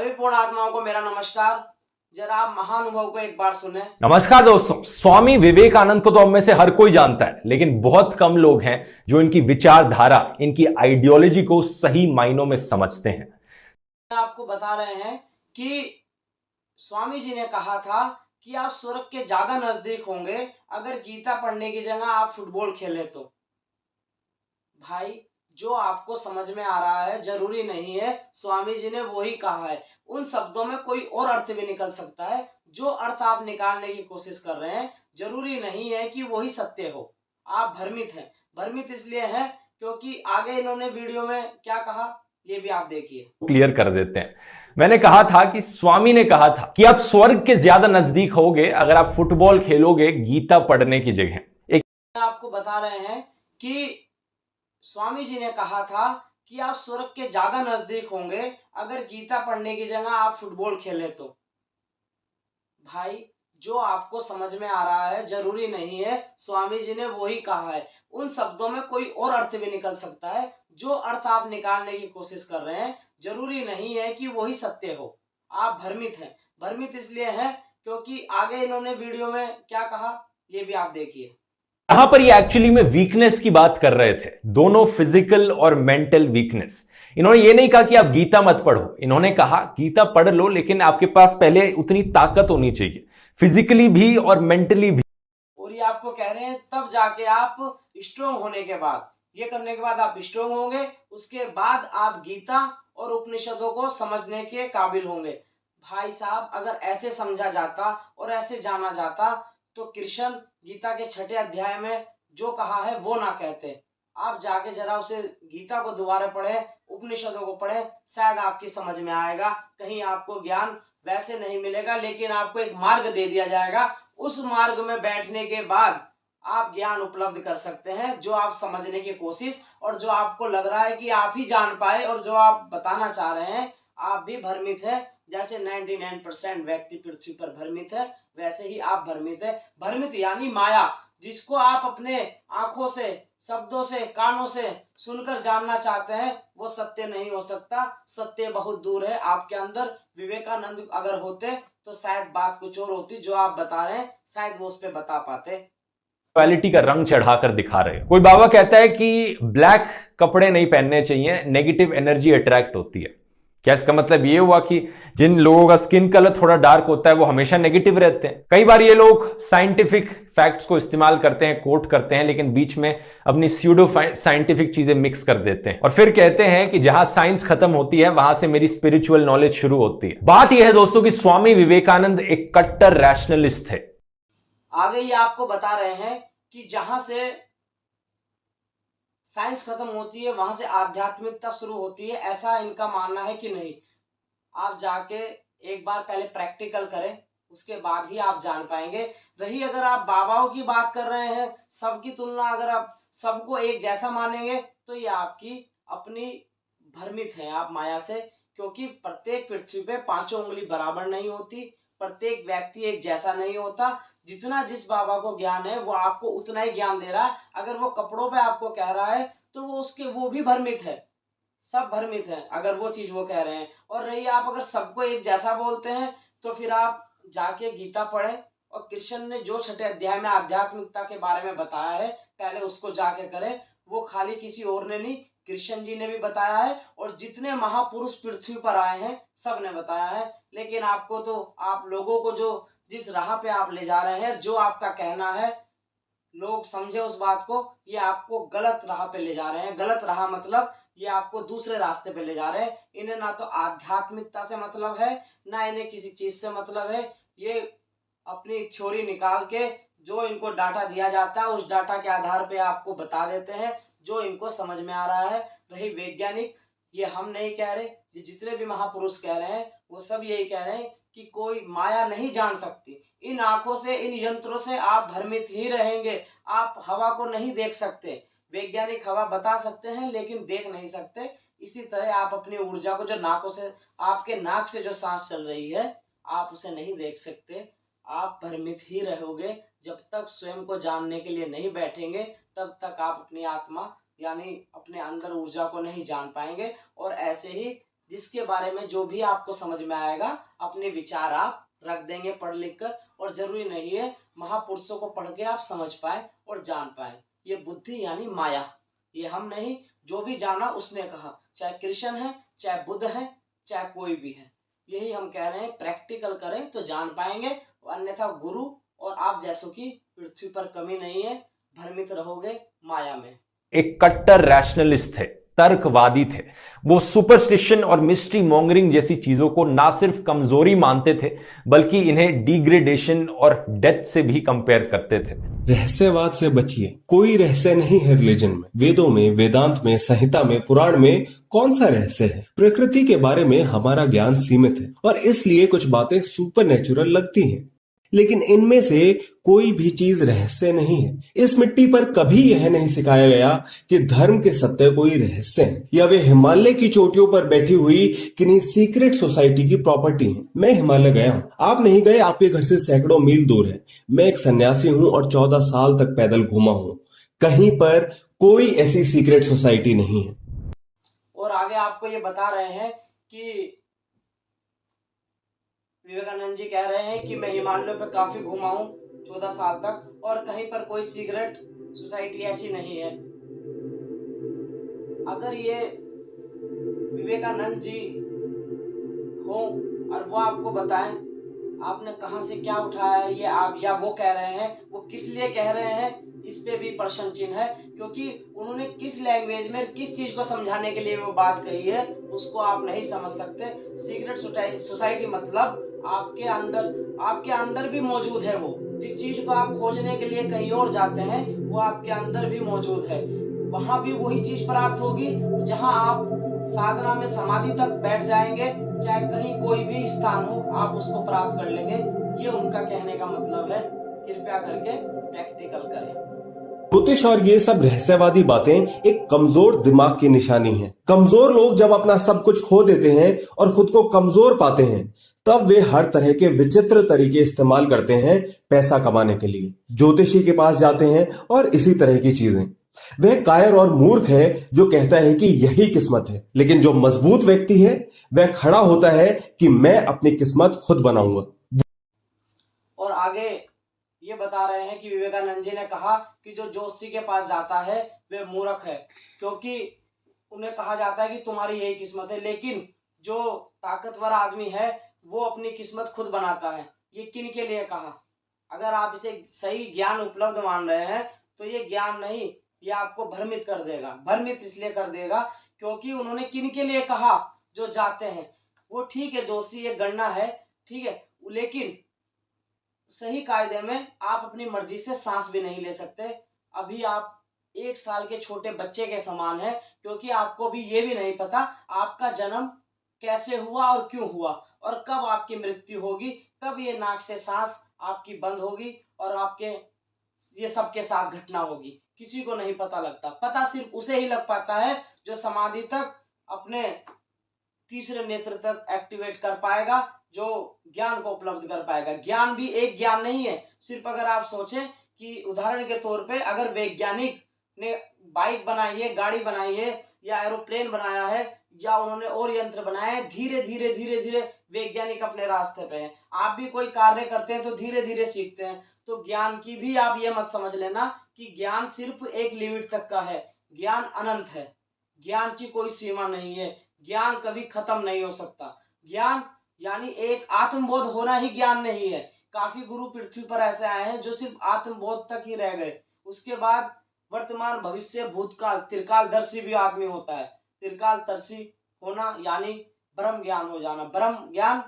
सभी पूर्ण आत्माओं को मेरा नमस्कार। जरा आप महानुभव को एक बार सुने। नमस्कार दोस्तों, स्वामी विवेकानंद को तो हम में से हर कोई जानता है, लेकिन बहुत कम लोग हैं जो इनकी विचारधारा, इनकी आइडियोलॉजी को सही मायनों में समझते हैं। आपको बता रहे हैं कि स्वामी जी ने कहा था कि आप स्वर्ग के ज्यादा नजदीक होंगे अगर गीता पढ़ने की जगह आप फुटबॉल खेले तो। भाई, जो आपको समझ में आ रहा है जरूरी नहीं है स्वामी जी ने वही कहा है। उन शब्दों में कोई और अर्थ भी निकल सकता है। जो अर्थ आप निकालने की कोशिश कर रहे हैं जरूरी नहीं है कि वही सत्य हो। आप भ्रमित हैं। भ्रमित इसलिए हैं क्योंकि आगे इन्होंने वीडियो में क्या कहा ये भी आप देखिए। क्लियर कर देते हैं। मैंने कहा था कि स्वामी ने कहा था कि आप स्वर्ग के ज्यादा नजदीक होगे अगर आप फुटबॉल खेलोगे गीता पढ़ने की जगह। आपको बता रहे हैं कि स्वामी जी ने कहा था कि आप स्वर्ग के ज्यादा नजदीक होंगे अगर गीता पढ़ने की जगह आप फुटबॉल खेले तो। भाई, जो आपको समझ में आ रहा है जरूरी नहीं है स्वामी जी ने वही कहा है। उन शब्दों में कोई और अर्थ भी निकल सकता है। जो अर्थ आप निकालने की कोशिश कर रहे हैं जरूरी नहीं है कि वही सत्य हो। आप भ्रमित हैं। भ्रमित इसलिए हैं क्योंकि आगे इन्होंने वीडियो में क्या कहा ये भी आप देखिए। यहां पर ये एक्चुअली में वीकनेस की बात कर रहे थे, दोनों फिजिकल और मेंटल वीकनेस। इन्होंने ये नहीं कहा कि आप गीता मत पढ़ो, इन्होंने कहा गीता पढ़ लो लेकिन आपके पास पहले उतनी ताकत होनी चाहिए, फिजिकली भी और मेंटली भी। और ये आपको कह रहे हैं तब जाके आप स्ट्रोंग होने के बाद, ये करने के बाद आप स्ट्रोंग होंगे, उसके बाद आप गीता और उपनिषदों को समझने के काबिल होंगे। भाई साहब, अगर ऐसे समझा जाता और ऐसे जाना जाता तो कृष्ण गीता के 6 अध्याय में जो कहा है वो ना कहते। आप जाके जरा उसे गीता को दोबारा पढ़े, उपनिषदों को पढ़े, शायद आपकी समझ में आएगा। कहीं आपको ज्ञान वैसे नहीं मिलेगा लेकिन आपको एक मार्ग दे दिया जाएगा। उस मार्ग में बैठने के बाद आप ज्ञान उपलब्ध कर सकते हैं जो आप समझने की कोशिश और जो आपको लग रहा है कि आप ही जान पाए और जो आप बताना चाह रहे हैं आप भी भ्रमित है। जैसे 99% व्यक्ति पृथ्वी पर भ्रमित है वैसे ही आप भ्रमित है। भ्रमित यानी माया, जिसको आप अपने आंखों से, शब्दों से, कानों से सुनकर जानना चाहते हैं वो सत्य नहीं हो सकता। सत्य बहुत दूर है आपके अंदर। विवेकानंद अगर होते तो शायद बात कुछ और होती। जो आप बता रहे हैं शायद वो उस पर बता पाते। क्वालिटी का रंग चढ़ाकर दिखा रहे हो। कोई बाबा कहता है कि ब्लैक कपड़े नहीं पहनने चाहिए, नेगेटिव एनर्जी अट्रैक्ट होती है। क्या इसका मतलब ये हुआ कि जिन लोगों का स्किन कलर थोड़ा डार्क होता है वो हमेशा नेगेटिव रहते हैं? कई बार ये लोग साइंटिफिक फैक्ट्स को इस्तेमाल करते हैं, कोट करते हैं, लेकिन बीच में अपनी स्यूडो साइंटिफिक चीजें मिक्स कर देते हैं और फिर कहते हैं कि जहां साइंस खत्म होती है वहां से मेरी स्पिरिचुअल नॉलेज शुरू होती है। बात यह है दोस्तों कि स्वामी विवेकानंद एक कट्टर रैशनलिस्ट थे। आगे ये आपको बता रहे हैं कि जहां से साइंस खत्म होती है वहां से आध्यात्मिकता शुरू होती है, ऐसा इनका मानना है कि नहीं। आप जाके एक बार पहले प्रैक्टिकल करें, उसके बाद ही आप जान पाएंगे। रही अगर आप बाबाओं की बात कर रहे हैं, सबकी तुलना अगर आप सबको एक जैसा मानेंगे तो ये आपकी अपनी भ्रमित है आप माया से। क्योंकि प्रत्येक पृथ्वी पे 5 उंगली बराबर नहीं होती, प्रत्येक व्यक्ति एक जैसा नहीं होता। जितना जिस बाबा को ज्ञान है वो आपको उतना ही ज्ञान दे रहा है। अगर वो कपड़ों पे आपको कह रहा है तो वो भी भ्रमित है। सब भ्रमित है अगर वो चीज वो कह रहे हैं। और रही आप अगर सबको एक जैसा बोलते हैं तो फिर आप जाके गीता पढ़े और कृष्ण ने जो 6 अध्याय में आध्यात्मिकता के बारे में बताया है पहले उसको जाके करें। वो खाली किसी और ने नहीं, कृष्ण जी ने भी बताया है और जितने महापुरुष पृथ्वी पर आए हैं सब ने बताया है। लेकिन आपको तो, आप लोगों को जो जिस राह पे आप ले जा रहे हैं, जो आपका कहना है लोग समझे उस बात को, ये आपको गलत राह पे ले जा रहे हैं। गलत राह मतलब ये आपको दूसरे रास्ते पे ले जा रहे हैं। इन्हें ना तो आध्यात्मिकता से मतलब है ना इन्हें किसी चीज से मतलब है। ये अपनी थ्योरी निकाल के जो इनको डाटा दिया जाता है उस डाटा के आधार पे आपको बता देते हैं जो इनको समझ में आ रहा है। रही वैज्ञानिक, ये हम नहीं कह रहे, ये जितने भी महापुरुष कह रहे हैं वो सब यही कह रहे हैं कि कोई माया नहीं जान सकती। इन आंखों से, इन यंत्रों से आप भ्रमित ही रहेंगे। आप हवा को नहीं देख सकते। वैज्ञानिक हवा बता सकते हैं लेकिन देख नहीं सकते। इसी तरह आप अपनी ऊर्जा को, जो नाकों से, आपके नाक से जो सांस चल रही है, आप उसे नहीं देख सकते। आप भ्रमित ही रहोगे। जब तक स्वयं को जानने के लिए नहीं बैठेंगे तब तक आप अपनी आत्मा यानी अपने अंदर ऊर्जा को नहीं जान पाएंगे। और ऐसे ही जिसके बारे में जो भी आपको समझ में आएगा अपने विचार आप रख देंगे पढ़ लिख कर, और जरूरी नहीं है महापुरुषों को पढ़ के आप समझ पाए और जान पाए। ये बुद्धि यानी माया, ये हम नहीं, जो भी जाना उसने कहा, चाहे कृष्ण है, चाहे बुद्ध है, चाहे कोई भी है। यही हम कह रहे हैं, प्रैक्टिकल करें तो जान पाएंगे, अन्यथा गुरु और आप जैसों की पृथ्वी पर कमी नहीं है, भ्रमित रहोगे माया में। एक कट्टर रैशनलिस्ट थे, तर्कवादी थे। वो सुपरस्टिशन और मिस्ट्री मॉन्गरिंग जैसी चीजों को ना सिर्फ कमजोरी मानते थे बल्कि इन्हें डिग्रेडेशन और डेथ से भी कंपेयर करते थे। रहस्यवाद से बचिए, कोई रहस्य नहीं है रिलीजन में। वेदों में, वेदांत में, संहिता में, पुराण में कौन सा रहस्य है? प्रकृति के बारे में हमारा ज्ञान सीमित है और इसलिए कुछ बातें सुपर नेचुरल लगती हैं, लेकिन इनमें से कोई भी चीज रहस्य नहीं है। इस मिट्टी पर कभी यह नहीं सिखाया गया कि धर्म के सत्य कोई रहस्य है या वे हिमालय की चोटियों पर बैठी हुई किन्हीं सीक्रेट सोसाइटी की प्रॉपर्टी है। मैं हिमालय गया हूँ, आप नहीं गए, आपके घर से सैकड़ों मील दूर है। मैं एक सन्यासी हूँ और 14 साल तक पैदल घूमा हूँ। कहीं पर कोई ऐसी सीक्रेट सोसाइटी नहीं है। और आगे आपको ये बता रहे हैं कि विवेकानंद जी कह रहे हैं कि मैं हिमालय पे काफी घूमा हूँ 14 साल तक, और कहीं पर कोई सिगरेट सोसाइटी ऐसी नहीं है। अगर ये विवेकानंद जी हो और वो आपको बताएं आपने कहां से क्या उठाया है, ये आप या वो कह रहे हैं, वो किस लिए कह रहे हैं, इस पे भी प्रश्न चिन्ह है, क्योंकि उन्होंने किस लैंग्वेज में किस चीज को समझाने के लिए वो बात कही है उसको आप नहीं समझ सकते। सीक्रेट सोसाइटी मतलब आपके अंदर भी मौजूद है। वो जिस चीज को आप खोजने के लिए कहीं और जाते हैं वो आपके अंदर भी मौजूद है। वहां भी वही चीज प्राप्त होगी जहां आप साधना में समाधि तक बैठ जाएंगे, चाहे कहीं कोई भी स्थान हो आप उसको प्राप्त कर लेंगे। ये उनका कहने का मतलब है। कृपया करके प्रैक्टिकल करें। ज्योतिष और ये सब रहस्यवादी बातें एक कमजोर दिमाग की निशानी है। कमजोर लोग जब अपना सब कुछ खो देते हैं और खुद को कमजोर पाते हैं तब वे हर तरह के विचित्र तरीके इस्तेमाल करते हैं पैसा कमाने के लिए। ज्योतिषी के पास जाते हैं और इसी तरह की चीजें। वह कायर और मूर्ख है जो कहता है कि यही किस्मत है, लेकिन जो मजबूत व्यक्ति है वह खड़ा होता है कि मैं अपनी किस्मत खुद बनाऊंगा। और आगे ये बता रहे हैं कि विवेकानंद जी ने कहा कि जो ज्योतिषी के पास जाता है वह मूर्ख है, क्योंकि उन्हें कहा जाता है कि तुम्हारी यही किस्मत है, लेकिन जो ताकतवर आदमी है वो अपनी किस्मत खुद बनाता है। ये किन के लिए कहा? अगर आप इसे सही ज्ञान उपलब्ध मान रहे हैं तो ये ज्ञान नहीं, ये आपको भ्रमित कर देगा। भ्रमित इसलिए कर देगा क्योंकि उन्होंने किन के लिए कहा? जो जाते हैं। वो ठीक है, जोशी ये गणना है, ठीक है, लेकिन सही कायदे में आप अपनी मर्जी से सांस भी नहीं ले सकते। अभी आप 1 साल के छोटे बच्चे के समान है, क्योंकि आपको भी ये भी नहीं पता आपका जन्म कैसे हुआ और क्यों हुआ और कब आपकी मृत्यु होगी, कब ये नाक से सांस आपकी बंद होगी और आपके ये सबके साथ घटना होगी। किसी को नहीं पता लगता। पता सिर्फ उसे ही लग पाता है जो समाधि तक अपने तीसरे नेत्र तक एक्टिवेट कर पाएगा, जो ज्ञान को उपलब्ध कर पाएगा। ज्ञान भी एक ज्ञान नहीं है। सिर्फ अगर आप सोचें कि उदाहरण के तौर पे अगर वैज्ञानिक ने बाइक बनाई है, गाड़ी बनाई है या एरोप्लेन बनाया है या उन्होंने और यंत्र बनाए हैं, धीरे धीरे धीरे धीरे वैज्ञानिक अपने रास्ते पे हैं। आप भी कोई कार्य करते हैं तो धीरे धीरे सीखते हैं। तो ज्ञान की भी आप ये मत समझ लेना कि ज्ञान सिर्फ एक लिमिट तक का है। ज्ञान अनंत है। ज्ञान की कोई सीमा नहीं है। ज्ञान कभी खत्म नहीं हो सकता। ज्ञान यानी एक आत्मबोध होना ही ज्ञान नहीं है। काफी गुरु पृथ्वी पर ऐसे आए हैं जो सिर्फ आत्मबोध तक ही रह गए। उसके बाद वर्तमान, भविष्य, भूतकाल, त्रिकालदर्शी भी आदमी होता है। त्रिकालदर्शी होना यानी ब्रह्म ज्ञान हो जाना। ब्रह्म ज्ञान,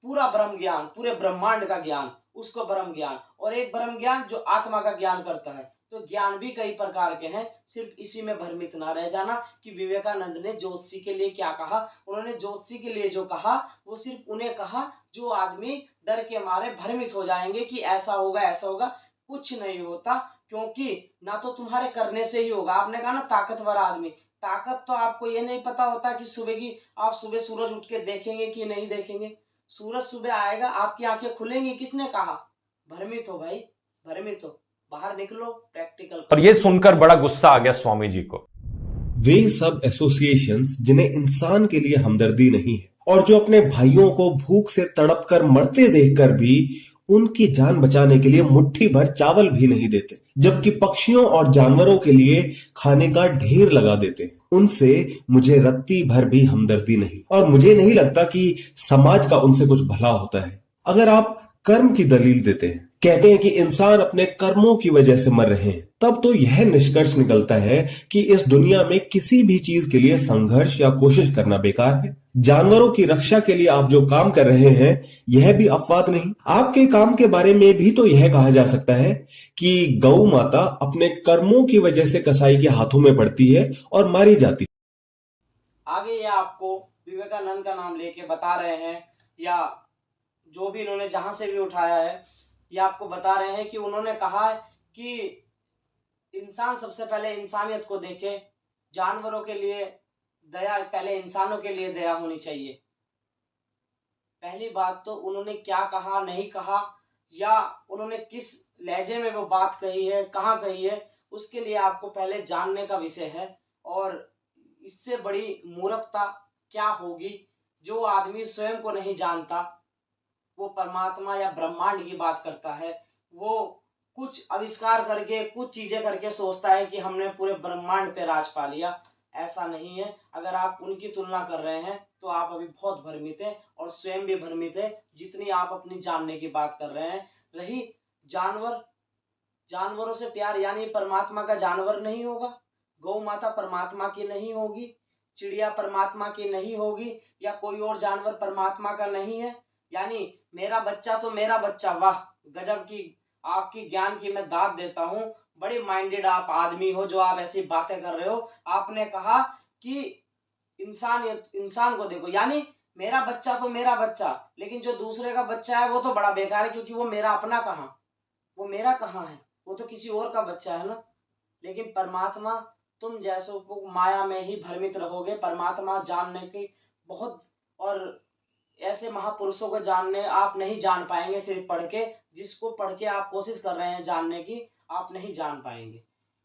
पूरा ब्रह्म ज्ञान, पूरे ब्रह्मांड का ज्ञान, उसको ब्रह्म ज्ञान। और एक ब्रह्म ज्ञान जो आत्मा का ज्ञान करता है। तो ज्ञान भी कई प्रकार के हैं। सिर्फ इसी में भ्रमित ना रह जाना कि विवेकानंद ने ज्योतिषी के लिए क्या कहा। उन्होंने ज्योतिषी के लिए जो कहा वो सिर्फ उन्हें कहा जो आदमी डर के मारे भ्रमित हो जाएंगे कि ऐसा होगा ऐसा होगा। कुछ नहीं होता, क्योंकि ना तो तुम्हारे करने से ही होगा। आपने कहा ना ताकतवर आदमी, ताकत तो आपको ये नहीं पता होता कि सुबह की आप सुबह सूरज उठ के देखेंगे कि नहीं देखेंगे। सूरज सुबह आएगा, आपकी आंखें खुलेंगी। किसने कहा? भ्रमित हो भाई, भ्रमित हो। बाहर निकलो, प्रैक्टिकल। और ये सुनकर बड़ा गुस्सा आ गया स्वामी जी को। वे सब एसोसिएशंस जिन्हें इंसान के लिए हमदर्दी नहीं है और जो अपने भाइयों को भूख से तड़प कर मरते देखकर भी उनकी जान बचाने के लिए मुट्ठी भर चावल भी नहीं देते, जबकि पक्षियों और जानवरों के लिए खाने का ढेर लगा देते हैं, उनसे मुझे रत्ती भर भी हमदर्दी नहीं और मुझे नहीं लगता कि समाज का उनसे कुछ भला होता है। अगर आप कर्म की दलील देते हैं, कहते हैं कि इंसान अपने कर्मों की वजह से मर रहे हैं, तब तो यह निष्कर्ष निकलता है कि इस दुनिया में किसी भी चीज के लिए संघर्ष या कोशिश करना बेकार है। जानवरों की रक्षा के लिए आप जो काम कर रहे हैं, यह भी अपवाद नहीं। आपके काम के बारे में भी तो यह कहा जा सकता है कि गौ माता अपने कर्मों की वजह से कसाई के हाथों में पड़ती है और मारी जाती है। आगे ये आपको विवेकानंद का नाम लेके बता रहे हैं, या जो भी इन्होंने जहां से भी उठाया है, ये आपको बता रहे हैं कि उन्होंने कहा है कि इंसान सबसे पहले इंसानियत को देखे, जानवरों के लिए दया, पहले इंसानों के लिए दया होनी चाहिए। पहली बात तो उन्होंने क्या कहा, नहीं कहा, या उन्होंने किस लहजे में वो बात कही है, कहाँ कही है, उसके लिए आपको पहले जानने का विषय है। और इससे बड़ी मूर्खता क्या होगी, जो आदमी स्वयं को नहीं जानता, वो परमात्मा या ब्रह्मांड की बात करता है, वो कुछ आविष्कार करके, कुछ चीजें करके सोचता है कि हमने पूरे ब्रह्मांड पे राज पा लिया। ऐसा नहीं है। अगर आप उनकी तुलना कर रहे हैं तो आप अभी बहुत भ्रमित हैं और स्वयं भी भ्रमित है, जितनी आप अपनी जानने की बात कर रहे हैं। रही जानवरों से प्यार, यानी परमात्मा का जानवर नहीं होगा, गौ माता परमात्मा की नहीं होगी, चिड़िया परमात्मा की नहीं होगी, या कोई और जानवर परमात्मा का नहीं है। यानी मेरा बच्चा तो मेरा बच्चा, वाह गजब की आपकी ज्ञान की मैं दाद देता हूँ। बड़े माइंडेड आप आदमी हो जो आप ऐसी बातें कर रहे हो। आपने कहा कि इंसान को देखो, यानी मेरा बच्चा तो मेरा बच्चा, लेकिन जो दूसरे का बच्चा है वो तो बड़ा बेकार है, क्योंकि वो मेरा अपना कहाँ, वो मेरा कहाँ है, वो तो किसी और का बच्चा है ना। लेकिन परमात्मा, तुम जैसों को माया में ही भ्रमित रहोगे। परमात्मा जानने की बहुत, और ऐसे महापुरुषों को जानने आप नहीं जान पाएंगे सिर्फ पढ़ के। जिसको पढ़ के आप कोशिश कर रहे हैं जानने की, आप नहीं जान पाएंगे,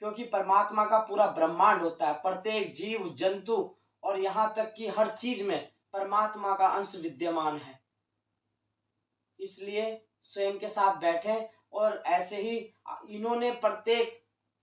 क्योंकि परमात्मा का पूरा ब्रह्मांड होता है। प्रत्येक जीव जंतु और यहाँ तक कि हर चीज में परमात्मा का अंश विद्यमान है। इसलिए स्वयं के साथ बैठें। और ऐसे ही इन्होंने प्रत्येक,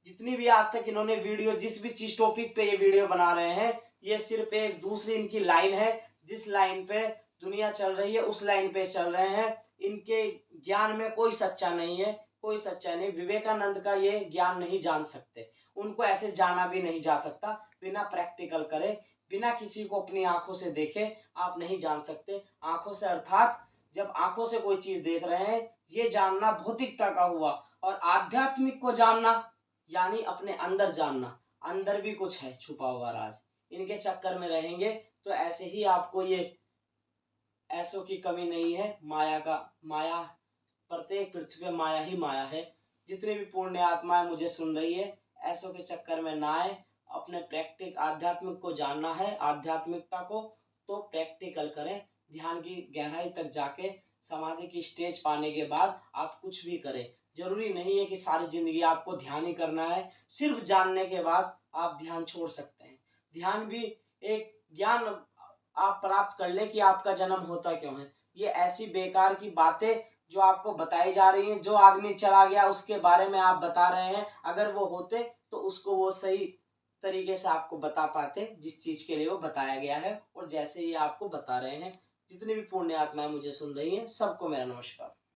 जितनी भी आज तक इन्होंने वीडियो, जिस भी चीज टॉपिक पे ये वीडियो बना रहे हैं, ये सिर्फ एक दूसरी इनकी लाइन है। जिस लाइन पे दुनिया चल रही है उस लाइन पे चल रहे हैं। इनके ज्ञान में कोई सच्चा नहीं है, कोई सच्चा नहीं। विवेकानंद का ये ज्ञान नहीं जान सकते, उनको ऐसे जाना भी नहीं जा सकता। बिना प्रैक्टिकल करे, बिना किसी को अपनी आंखों से देखे आप नहीं जान सकते। आंखों से अर्थात जब आंखों से कोई चीज देख रहे हैं, ये जानना भौतिकता का हुआ। और आध्यात्मिक को जानना यानी अपने अंदर जानना, अंदर भी कुछ है छुपा हुआ राज। इनके चक्कर में रहेंगे तो ऐसे ही आपको ये ऐसों की कमी नहीं है। माया प्रत्येक पृथ्वी पे माया ही माया है। जितने भी पुण्य आत्माएं मुझे सुन रही है, ऐसों के चक्कर में ना आए। अपने आध्यात्मिक को जानना है, आध्यात्मिकता को, तो प्रैक्टिकल करें। ध्यान की गहराई तक जाके समाधि की स्टेज पाने के बाद आप कुछ भी करें। जरूरी नहीं है कि सारी जिंदगी आपको ध्यान ही करना है। सिर्फ जानने के बाद आप ध्यान छोड़ सकते हैं। ध्यान भी एक ज्ञान आप प्राप्त कर ले कि आपका जन्म होता क्यों है। ये ऐसी बेकार की बातें जो आपको बताई जा रही हैं, जो आदमी चला गया उसके बारे में आप बता रहे हैं, अगर वो होते तो उसको वो सही तरीके से आपको बता पाते जिस चीज के लिए वो बताया गया है, और जैसे ये आपको बता रहे हैं। जितने भी पुण्य आत्माएं मुझे सुन रही हैं, सबको मेरा नमस्कार।